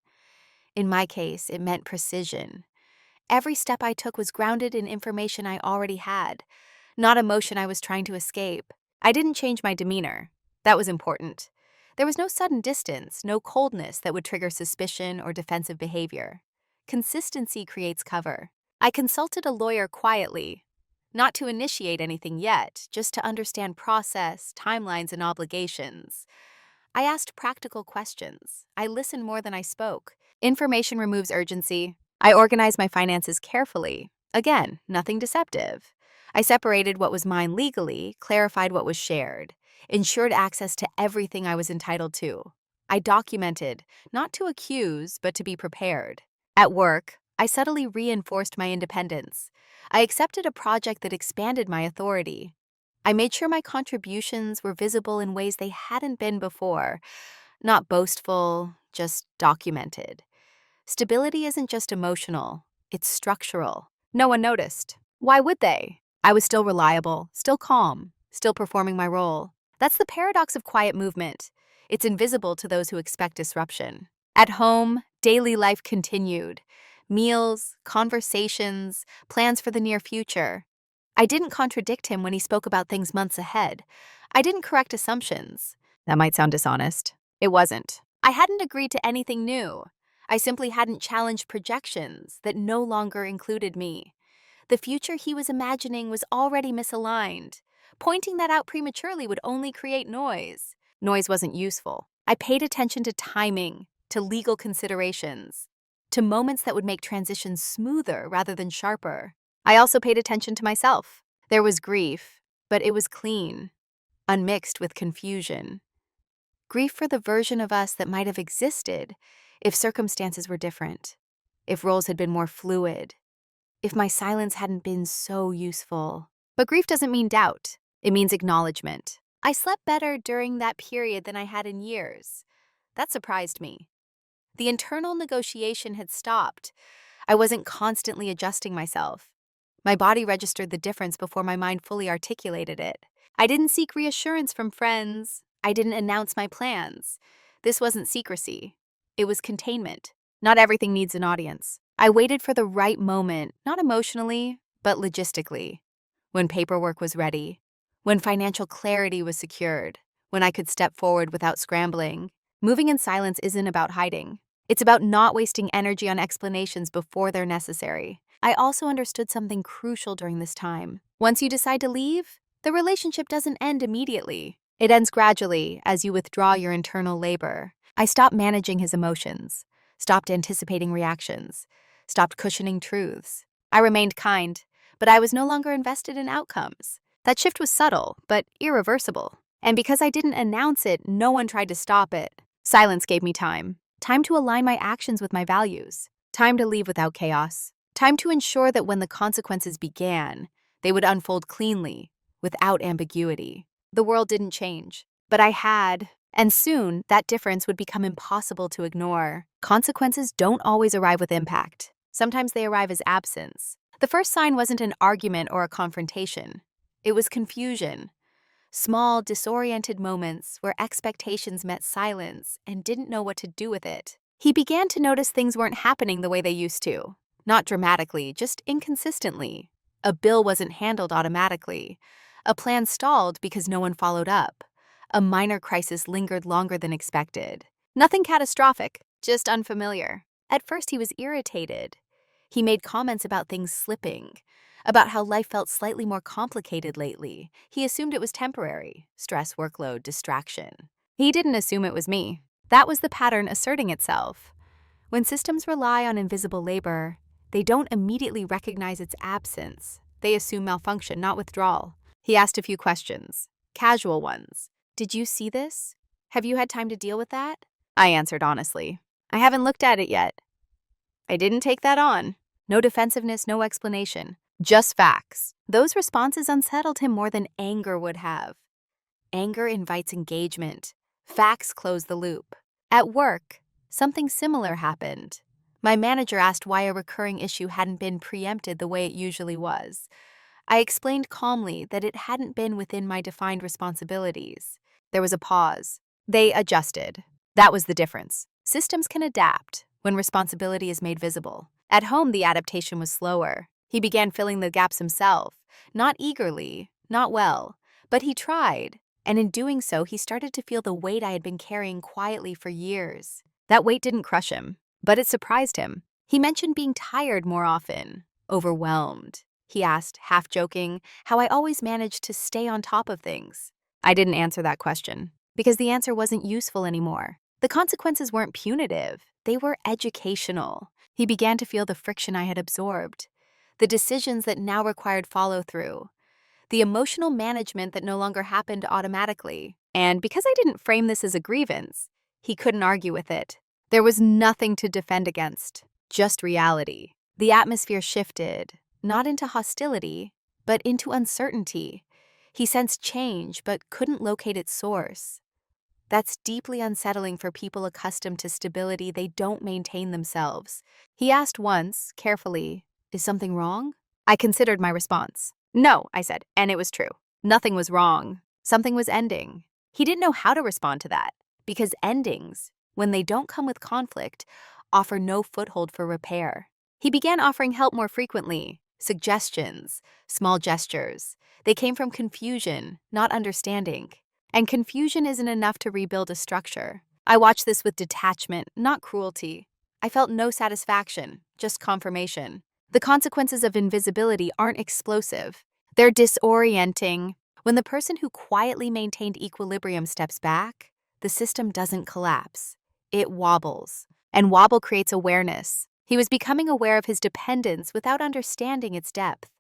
In my case, it meant precision. Every step I took was grounded in information I already had, not emotion I was trying to escape. I didn't change my demeanor. That was important. There was no sudden distance, no coldness that would trigger suspicion or defensive behavior. Consistency creates cover. I consulted a lawyer quietly, not to initiate anything yet, just to understand process, timelines, and obligations. I asked practical questions. I listened more than I spoke. Information removes urgency. I organized my finances carefully. Again, nothing deceptive. I separated what was mine legally, clarified what was shared, ensured access to everything I was entitled to. I documented, not to accuse, but to be prepared. At work, I subtly reinforced my independence. I accepted a project that expanded my authority. I made sure my contributions were visible in ways they hadn't been before, not boastful, just documented. Stability isn't just emotional, it's structural. No one noticed. Why would they? I was still reliable, still calm, still performing my role. That's the paradox of quiet movement. It's invisible to those who expect disruption. At home, daily life continued. Meals, conversations, plans for the near future. I didn't contradict him when he spoke about things months ahead. I didn't correct assumptions. That might sound dishonest. It wasn't. I hadn't agreed to anything new. I simply hadn't challenged projections that no longer included me. The future he was imagining was already misaligned. Pointing that out prematurely would only create noise. Noise wasn't useful. I paid attention to timing, to legal considerations, to moments that would make transitions smoother rather than sharper. I also paid attention to myself. There was grief, but it was clean, unmixed with confusion. Grief for the version of us that might have existed if circumstances were different, if roles had been more fluid, if my silence hadn't been so useful. But grief doesn't mean doubt. It means acknowledgement. I slept better during that period than I had in years. That surprised me. The internal negotiation had stopped. I wasn't constantly adjusting myself. My body registered the difference before my mind fully articulated it. I didn't seek reassurance from friends. I didn't announce my plans. This wasn't secrecy. It was containment. Not everything needs an audience. I waited for the right moment, not emotionally, but logistically. When paperwork was ready, when financial clarity was secured, when I could step forward without scrambling. Moving in silence isn't about hiding. It's about not wasting energy on explanations before they're necessary. I also understood something crucial during this time. Once you decide to leave, the relationship doesn't end immediately. It ends gradually as you withdraw your internal labor. I stopped managing his emotions, stopped anticipating reactions, stopped cushioning truths. I remained kind, but I was no longer invested in outcomes. That shift was subtle, but irreversible. And because I didn't announce it, no one tried to stop it. Silence gave me time. Time to align my actions with my values. Time to leave without chaos. Time to ensure that when the consequences began, they would unfold cleanly, without ambiguity. The world didn't change, but I had, and soon that difference would become impossible to ignore. Consequences don't always arrive with impact. Sometimes they arrive as absence. The first sign wasn't an argument or a confrontation. It was confusion. Small, disoriented moments where expectations met silence and didn't know what to do with it. He began to notice things weren't happening the way they used to. Not dramatically, just inconsistently. A bill wasn't handled automatically. A plan stalled because no one followed up. A minor crisis lingered longer than expected. Nothing catastrophic, just unfamiliar. At first he was irritated. He made comments about things slipping, about how life felt slightly more complicated lately. He assumed it was temporary, stress, workload, distraction. He didn't assume it was me. That was the pattern asserting itself. When systems rely on invisible labor, they don't immediately recognize its absence. They assume malfunction, not withdrawal. He asked a few questions, casual ones. Did you see this? Have you had time to deal with that? I answered honestly. I haven't looked at it yet. I didn't take that on. No defensiveness, no explanation. Just facts. Those responses unsettled him more than anger would have. Anger invites engagement. Facts close the loop. At work, something similar happened. My manager asked why a recurring issue hadn't been preempted the way it usually was. I explained calmly that it hadn't been within my defined responsibilities. There was a pause. They adjusted. That was the difference. Systems can adapt when responsibility is made visible. At home, the adaptation was slower. He began filling the gaps himself. Not eagerly, not well, but he tried. And in doing so, he started to feel the weight I had been carrying quietly for years. That weight didn't crush him, but it surprised him. He mentioned being tired more often, overwhelmed. He asked, half joking, how I always managed to stay on top of things. I didn't answer that question, because the answer wasn't useful anymore. The consequences weren't punitive, they were educational. He began to feel the friction I had absorbed, the decisions that now required follow-through, the emotional management that no longer happened automatically. And because I didn't frame this as a grievance, he couldn't argue with it. There was nothing to defend against, just reality. The atmosphere shifted, not into hostility, but into uncertainty. He sensed change, but couldn't locate its source. That's deeply unsettling for people accustomed to stability they don't maintain themselves. He asked once, carefully, "Is something wrong?" I considered my response. "No," I said, and it was true. Nothing was wrong. Something was ending. He didn't know how to respond to that, because endings, when they don't come with conflict, offer no foothold for repair. He began offering help more frequently, suggestions, small gestures. They came from confusion, not understanding. And confusion isn't enough to rebuild a structure. I watched this with detachment, not cruelty. I felt no satisfaction, just confirmation. The consequences of invisibility aren't explosive. They're disorienting. When the person who quietly maintained equilibrium steps back, the system doesn't collapse. It wobbles. And wobble creates awareness. He was becoming aware of his dependence without understanding its depth,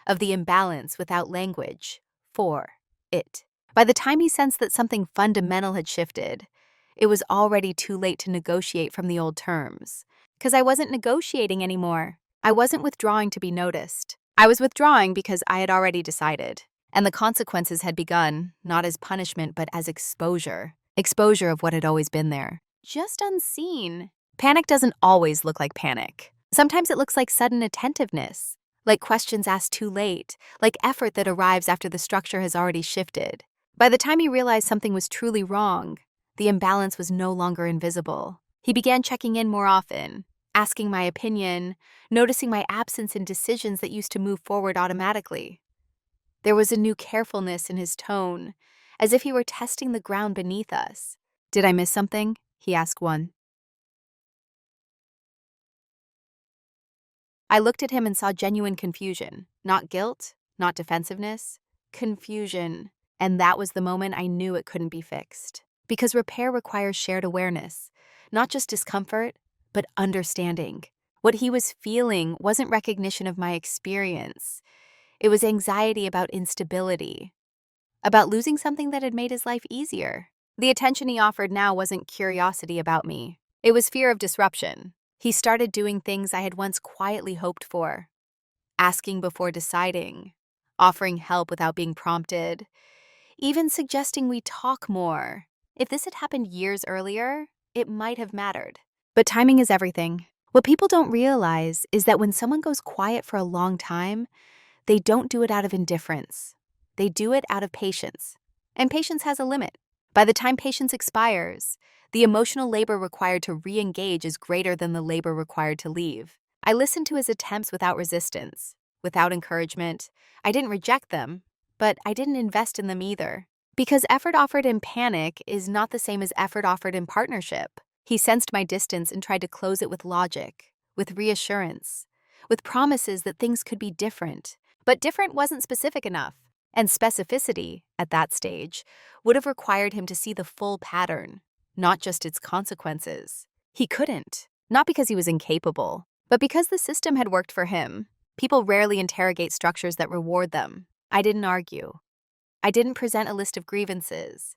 of the imbalance without language for it. By the time he sensed that something fundamental had shifted, it was already too late to negotiate from the old terms. Because I wasn't negotiating anymore. I wasn't withdrawing to be noticed. I was withdrawing because I had already decided. And the consequences had begun, not as punishment, but as exposure. Exposure of what had always been there. Just unseen. Panic doesn't always look like panic. Sometimes it looks like sudden attentiveness, like questions asked too late, like effort that arrives after the structure has already shifted. By the time he realized something was truly wrong, the imbalance was no longer invisible. He began checking in more often, asking my opinion, noticing my absence in decisions that used to move forward automatically. There was a new carefulness in his tone, as if he were testing the ground beneath us. "Did I miss something?" he asked one. I looked at him and saw genuine confusion, not guilt, not defensiveness, confusion. And that was the moment I knew it couldn't be fixed. Because repair requires shared awareness, not just discomfort, but understanding. What he was feeling wasn't recognition of my experience. It was anxiety about instability, about losing something that had made his life easier. The attention he offered now wasn't curiosity about me. It was fear of disruption. He started doing things I had once quietly hoped for, asking before deciding, offering help without being prompted, even suggesting we talk more. If this had happened years earlier, it might have mattered. But timing is everything. What people don't realize is that when someone goes quiet for a long time, they don't do it out of indifference. They do it out of patience. And patience has a limit. By the time patience expires, the emotional labor required to re-engage is greater than the labor required to leave. I listened to his attempts without resistance, without encouragement. I didn't reject them, but I didn't invest in them either. Because effort offered in panic is not the same as effort offered in partnership. He sensed my distance and tried to close it with logic, with reassurance, with promises that things could be different. But different wasn't specific enough. And specificity, at that stage, would have required him to see the full pattern, not just its consequences. He couldn't, not because he was incapable, but because the system had worked for him. People rarely interrogate structures that reward them. I didn't argue. I didn't present a list of grievances.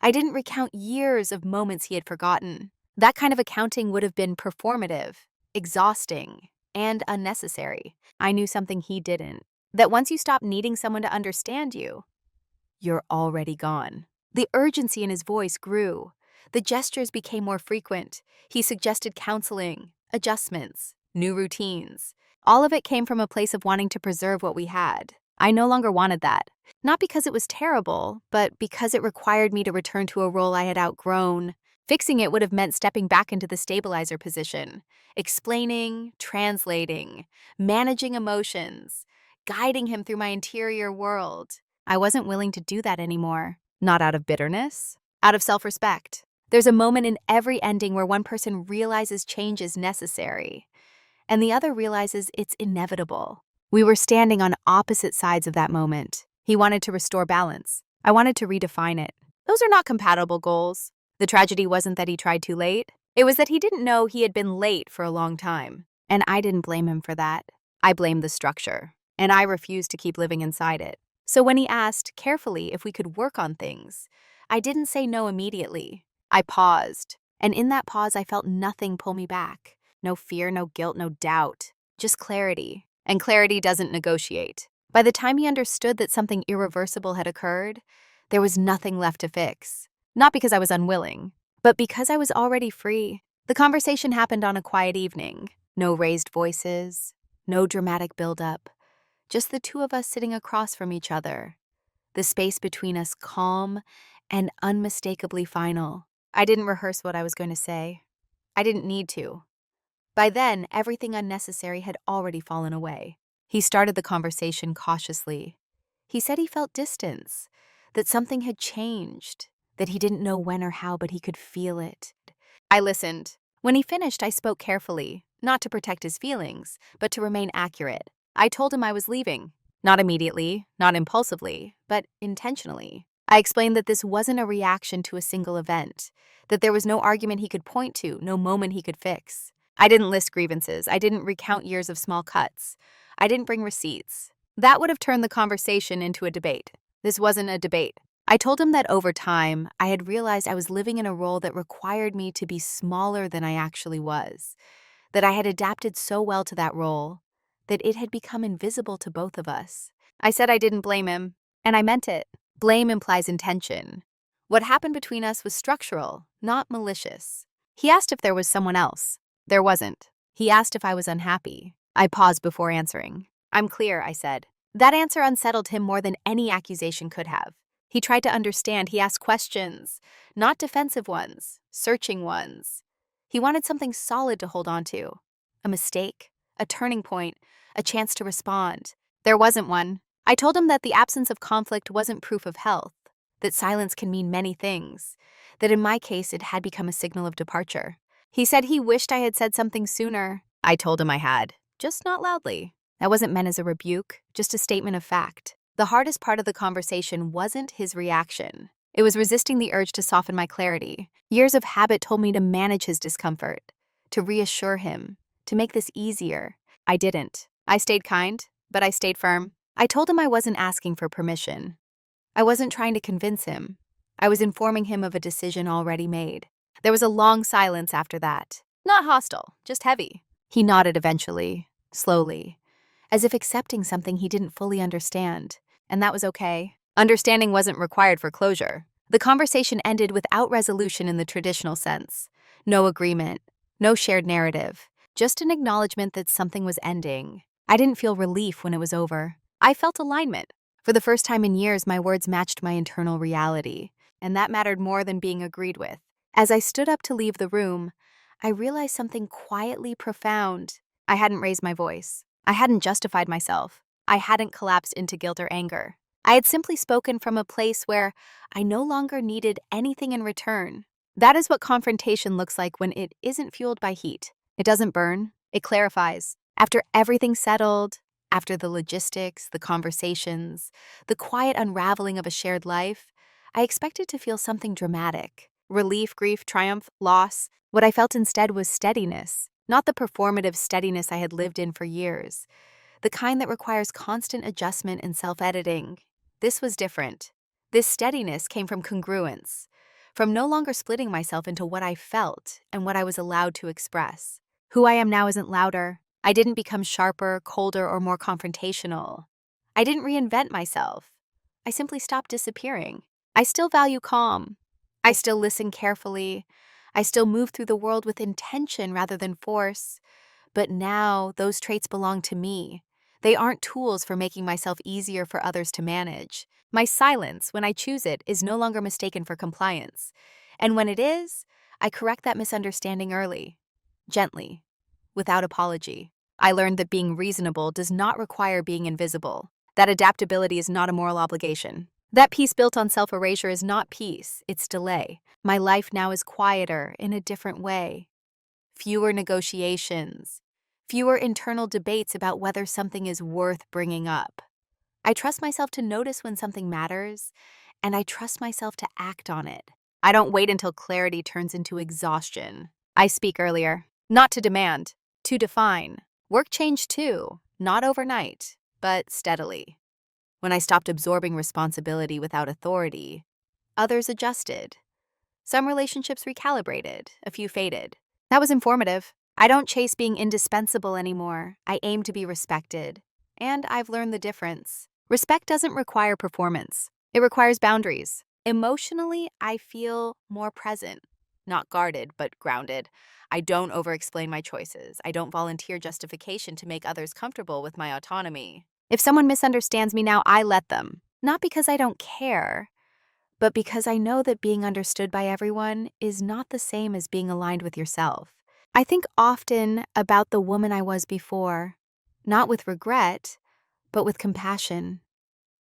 I didn't recount years of moments he had forgotten. That kind of accounting would have been performative, exhausting, and unnecessary. I knew something he didn't. That once you stop needing someone to understand you, you're already gone. The urgency in his voice grew. The gestures became more frequent. He suggested counseling, adjustments, new routines. All of it came from a place of wanting to preserve what we had. I no longer wanted that. Not because it was terrible, but because it required me to return to a role I had outgrown. Fixing it would have meant stepping back into the stabilizer position, explaining, translating, managing emotions, guiding him through my interior world. I wasn't willing to do that anymore. Not out of bitterness, out of self-respect. There's a moment in every ending where one person realizes change is necessary, and the other realizes it's inevitable. We were standing on opposite sides of that moment. He wanted to restore balance. I wanted to redefine it. Those are not compatible goals. The tragedy wasn't that he tried too late. It was that he didn't know he had been late for a long time. And I didn't blame him for that. I blamed the structure, and I refused to keep living inside it. So when he asked carefully if we could work on things, I didn't say no immediately. I paused, and in that pause I felt nothing pull me back. No fear, no guilt, no doubt. Just clarity. And clarity doesn't negotiate. By the time he understood that something irreversible had occurred, there was nothing left to fix. Not because I was unwilling, but because I was already free. The conversation happened on a quiet evening. No raised voices, no dramatic buildup. Just the two of us sitting across from each other. The space between us calm and unmistakably final. I didn't rehearse what I was going to say. I didn't need to. By then, everything unnecessary had already fallen away. He started the conversation cautiously. He said he felt distance, that something had changed, that he didn't know when or how, but he could feel it. I listened. When he finished, I spoke carefully, not to protect his feelings, but to remain accurate. I told him I was leaving. Not immediately, not impulsively, but intentionally. I explained that this wasn't a reaction to a single event, that there was no argument he could point to, no moment he could fix. I didn't list grievances. I didn't recount years of small cuts. I didn't bring receipts. That would have turned the conversation into a debate. This wasn't a debate. I told him that over time, I had realized I was living in a role that required me to be smaller than I actually was, that I had adapted so well to that role that it had become invisible to both of us. I said I didn't blame him, and I meant it. Blame implies intention. What happened between us was structural, not malicious. He asked if there was someone else. There wasn't. He asked if I was unhappy. I paused before answering. I'm clear, I said. That answer unsettled him more than any accusation could have. He tried to understand. He asked questions, not defensive ones, searching ones. He wanted something solid to hold on to. A mistake, a turning point, a chance to respond. There wasn't one. I told him that the absence of conflict wasn't proof of health, that silence can mean many things, that in my case it had become a signal of departure. He said he wished I had said something sooner. I told him I had, just not loudly. That wasn't meant as a rebuke, just a statement of fact. The hardest part of the conversation wasn't his reaction. It was resisting the urge to soften my clarity. Years of habit told me to manage his discomfort, to reassure him, to make this easier. I didn't. I stayed kind, but I stayed firm. I told him I wasn't asking for permission. I wasn't trying to convince him. I was informing him of a decision already made. There was a long silence after that. Not hostile, just heavy. He nodded eventually, slowly, as if accepting something he didn't fully understand. And that was okay. Understanding wasn't required for closure. The conversation ended without resolution in the traditional sense. No agreement, no shared narrative, just an acknowledgement that something was ending. I didn't feel relief when it was over. I felt alignment. For the first time in years, my words matched my internal reality, and that mattered more than being agreed with. As I stood up to leave the room, I realized something quietly profound. I hadn't raised my voice. I hadn't justified myself. I hadn't collapsed into guilt or anger. I had simply spoken from a place where I no longer needed anything in return. That is what confrontation looks like when it isn't fueled by heat. It doesn't burn, it clarifies. After everything settled, after the logistics, the conversations, the quiet unraveling of a shared life, I expected to feel something dramatic. Relief, grief, triumph, loss. What I felt instead was steadiness, not the performative steadiness I had lived in for years, the kind that requires constant adjustment and self-editing. This was different. This steadiness came from congruence, from no longer splitting myself into what I felt and what I was allowed to express. Who I am now isn't louder. I didn't become sharper, colder, or more confrontational. I didn't reinvent myself. I simply stopped disappearing. I still value calm. I still listen carefully. I still move through the world with intention rather than force. But now those traits belong to me. They aren't tools for making myself easier for others to manage. My silence, when I choose it, is no longer mistaken for compliance. And when it is, I correct that misunderstanding early, gently, without apology. I learned that being reasonable does not require being invisible, that adaptability is not a moral obligation. That peace built on self-erasure is not peace, it's delay. My life now is quieter in a different way. Fewer negotiations, fewer internal debates about whether something is worth bringing up. I trust myself to notice when something matters, and I trust myself to act on it. I don't wait until clarity turns into exhaustion. I speak earlier, not to demand, to define. Work changed too, not overnight, but steadily. When I stopped absorbing responsibility without authority, others adjusted. Some relationships recalibrated, a few faded. That was informative. I don't chase being indispensable anymore. I aim to be respected. And I've learned the difference. Respect doesn't require performance. It requires boundaries. Emotionally, I feel more present. Not guarded, but grounded. I don't over-explain my choices. I don't volunteer justification to make others comfortable with my autonomy. If someone misunderstands me now, I let them. Not because I don't care, but because I know that being understood by everyone is not the same as being aligned with yourself. I think often about the woman I was before, not with regret, but with compassion.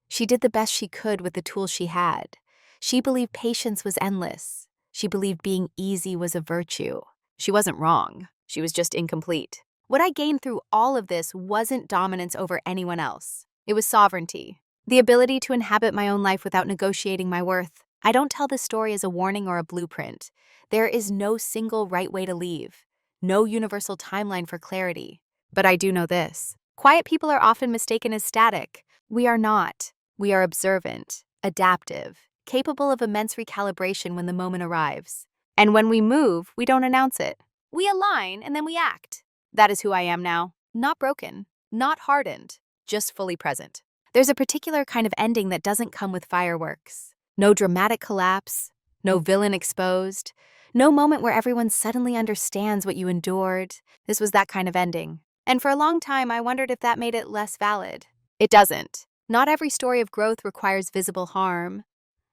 She did the best she could with the tools she had. She believed patience was endless. She believed being easy was a virtue. She wasn't wrong. She was just incomplete. What I gained through all of this wasn't dominance over anyone else. It was sovereignty. The ability to inhabit my own life without negotiating my worth. I don't tell this story as a warning or a blueprint. There is no single right way to leave. No universal timeline for clarity. But I do know this. Quiet people are often mistaken as static. We are not. We are observant, adaptive, capable of immense recalibration when the moment arrives. And when we move, we don't announce it. We align and then we act. That is who I am now. Not broken, not hardened, just fully present. There's a particular kind of ending that doesn't come with fireworks. No dramatic collapse, no villain exposed, no moment where everyone suddenly understands what you endured. This was that kind of ending. And for a long time, I wondered if that made it less valid. It doesn't. Not every story of growth requires visible harm.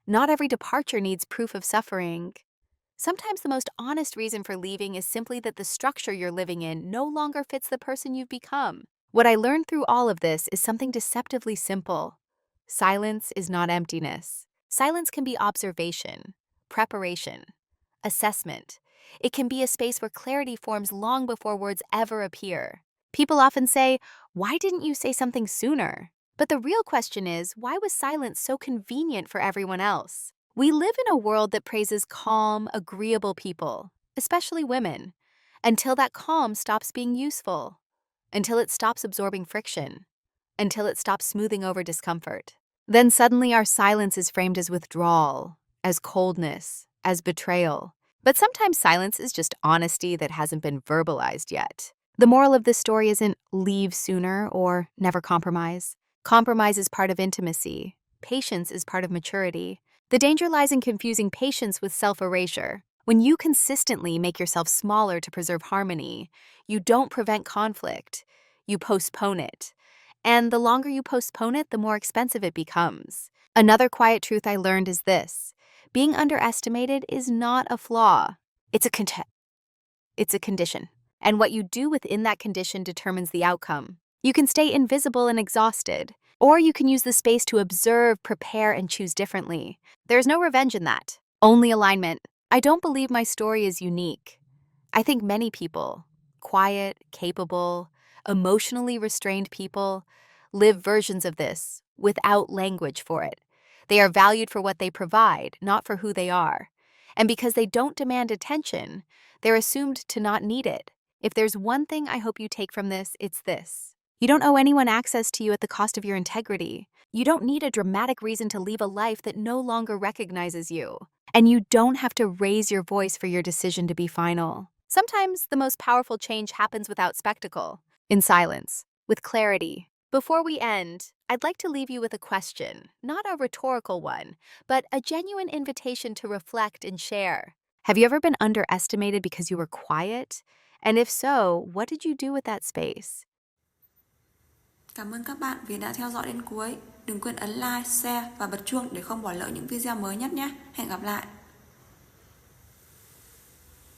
Not every departure needs proof of suffering. Sometimes the most honest reason for leaving is simply that the structure you're living in no longer fits the person you've become. What I learned through all of this is something deceptively simple. Silence is not emptiness. Silence can be observation, preparation, assessment. It can be a space where clarity forms long before words ever appear. People often say, "Why didn't you say something sooner?" But the real question is, why was silence so convenient for everyone else? We live in a world that praises calm, agreeable people, especially women, until that calm stops being useful, until it stops absorbing friction, until it stops smoothing over discomfort. Then suddenly our silence is framed as withdrawal, as coldness, as betrayal. But sometimes silence is just honesty that hasn't been verbalized yet. The moral of this story isn't leave sooner or never compromise. Compromise is part of intimacy. Patience is part of maturity. The danger lies in confusing patience with self-erasure. When you consistently make yourself smaller to preserve harmony, you don't prevent conflict. You postpone it. And the longer you postpone it, the more expensive it becomes. Another quiet truth I learned is this. Being underestimated is not a flaw. It's a condition. And what you do within that condition determines the outcome. You can stay invisible and exhausted, or you can use the space to observe, prepare, and choose differently. There's no revenge in that, only alignment. I don't believe my story is unique. I think many people, quiet, capable, emotionally restrained people, live versions of this without language for it. They are valued for what they provide, not for who they are. And because they don't demand attention, they're assumed to not need it. If there's one thing I hope you take from this, it's this. You don't owe anyone access to you at the cost of your integrity. You don't need a dramatic reason to leave a life that no longer recognizes you. And you don't have to raise your voice for your decision to be final. Sometimes the most powerful change happens without spectacle, in silence, with clarity. Before we end, I'd like to leave you with a question, not a rhetorical one, but a genuine invitation to reflect and share. Have you ever been underestimated because you were quiet? And if so, what did you do with that space? Cảm ơn các bạn vì đã theo dõi đến cuối. Đừng quên ấn like, share và bật chuông để không bỏ lỡ những video mới nhất nhé. Hẹn gặp lại.